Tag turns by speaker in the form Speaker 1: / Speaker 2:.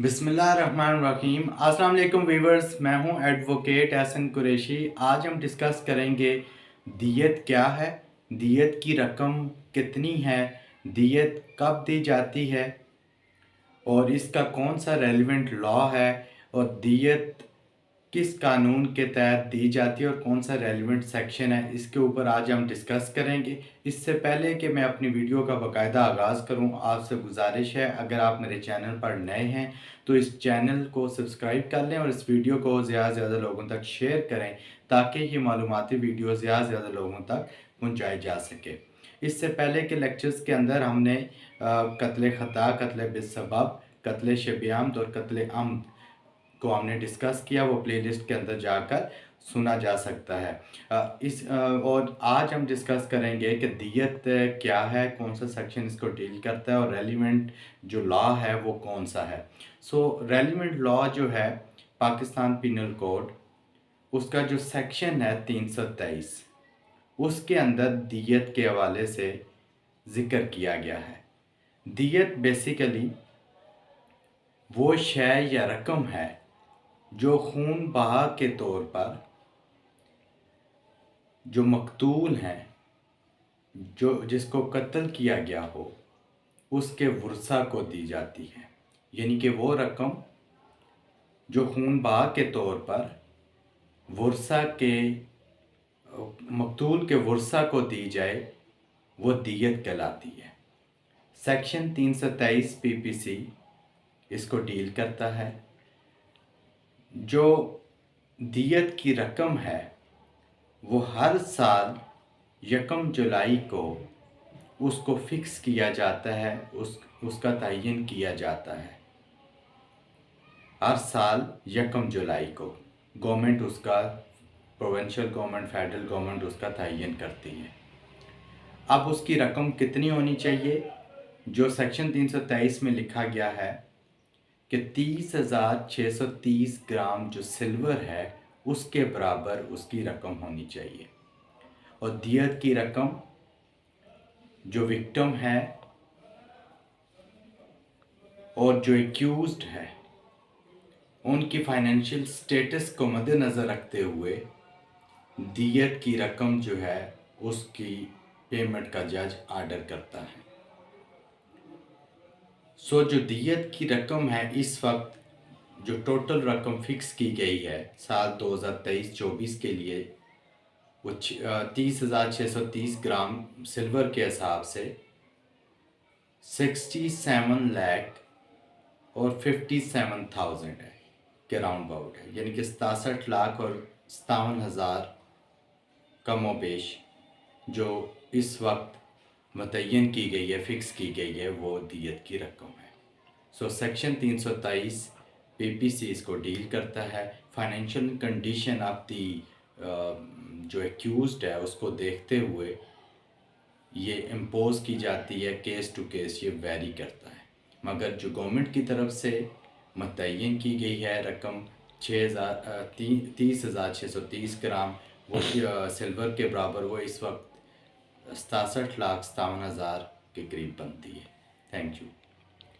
Speaker 1: बिस्मिल्लाहिर्रहमानिर्रहीम। अस्सलाम वालेकुम वीवर्स, मैं हूं एडवोकेट एहसन कुरैशी। आज हम डिस्कस करेंगे दियत क्या है, दियत की रकम कितनी है, दियत कब दी जाती है और इसका कौन सा रेलिवेंट लॉ है और दियत किस कानून के तहत दी जाती है और कौन सा रेलिवेंट सेक्शन है, इसके ऊपर आज हम डिस्कस करेंगे। इससे पहले कि मैं अपनी वीडियो का बाकायदा आगाज़ करूं, आपसे गुजारिश है अगर आप मेरे चैनल पर नए हैं तो इस चैनल को सब्सक्राइब कर लें और इस वीडियो को ज़्यादा से ज़्यादा लोगों तक शेयर करें ताकि ये मालूमाती वीडियो ज़्यादा से ज़्यादा लोगों तक पहुँचाई जा सके। इससे पहले के लेक्चर्स के अंदर हमने कत्ल ख़ता, कत्ल बिस्सबब, कत्ल शब आमद और कत्ल अम्द को हमने डिस्कस किया। वो प्लेलिस्ट के अंदर जाकर सुना जा सकता है। और आज हम डिस्कस करेंगे कि दियत क्या है, कौन सा सेक्शन इसको डील करता है और रेलिवेंट जो लॉ है वो कौन सा है। रेलिवेंट लॉ जो है पाकिस्तान पिनल कोड, उसका जो सेक्शन है 323, उसके अंदर दियत के हवाले से ज़िक्र किया गया है। दियत बेसिकली वो शय या रकम है जो खून बहा के तौर पर जो मकतूल हैं, जो जिसको कत्ल किया गया हो, उसके वरसा को दी जाती है। यानी कि वो रकम जो खून बहा के तौर पर वरसा के मकतूल के वरसा को दी जाए वो दियत कहलाती है। सेक्शन 323 पीपीसी इसको डील करता है। जो दियत की रकम है वो हर साल 1 जुलाई को उसको फिक्स किया जाता है, उसका तयन किया जाता है। हर साल 1 जुलाई को गवर्नमेंट उसका, प्रोविंशियल गवर्नमेंट, फेडरल गवर्नमेंट उसका तयन करती है। अब उसकी रकम कितनी होनी चाहिए? जो सेक्शन 323 में लिखा गया है कि 30,630 ग्राम जो सिल्वर है उसके बराबर उसकी रकम होनी चाहिए। और दियत की रकम जो विक्टिम है और जो एक्यूज्ड है उनकी फाइनेंशियल स्टेटस को मद्देनज़र रखते हुए दियत की रकम जो है उसकी पेमेंट का जज आर्डर करता है। जो दियत की रकम है इस वक्त जो टोटल रकम फिक्स की गई है साल 2023-24 के लिए वो 30,630 ग्राम सिल्वर के हिसाब से 67 लाख और 57,000 है के राउंड अबाउट है। यानी कि 67 लाख और 57,000 कमो बेश जो इस वक्त मुतय्यन की गई है, फिक्स की गई है, वो दियत की रकम है। सेक्शन 323 पीपीसी इसको डील करता है। फाइनेंशियल कंडीशन ऑफ दी जो एक्यूज्ड है उसको देखते हुए ये इम्पोज की जाती है। केस टू केस ये वेरी करता है, मगर जो गवर्नमेंट की तरफ से मुतय्यन की गई है रकम 30,630 ग्राम वो सिल्वर के बराबर, वो इस वक्त 67,57,000 के करीब बनती है। Thank you.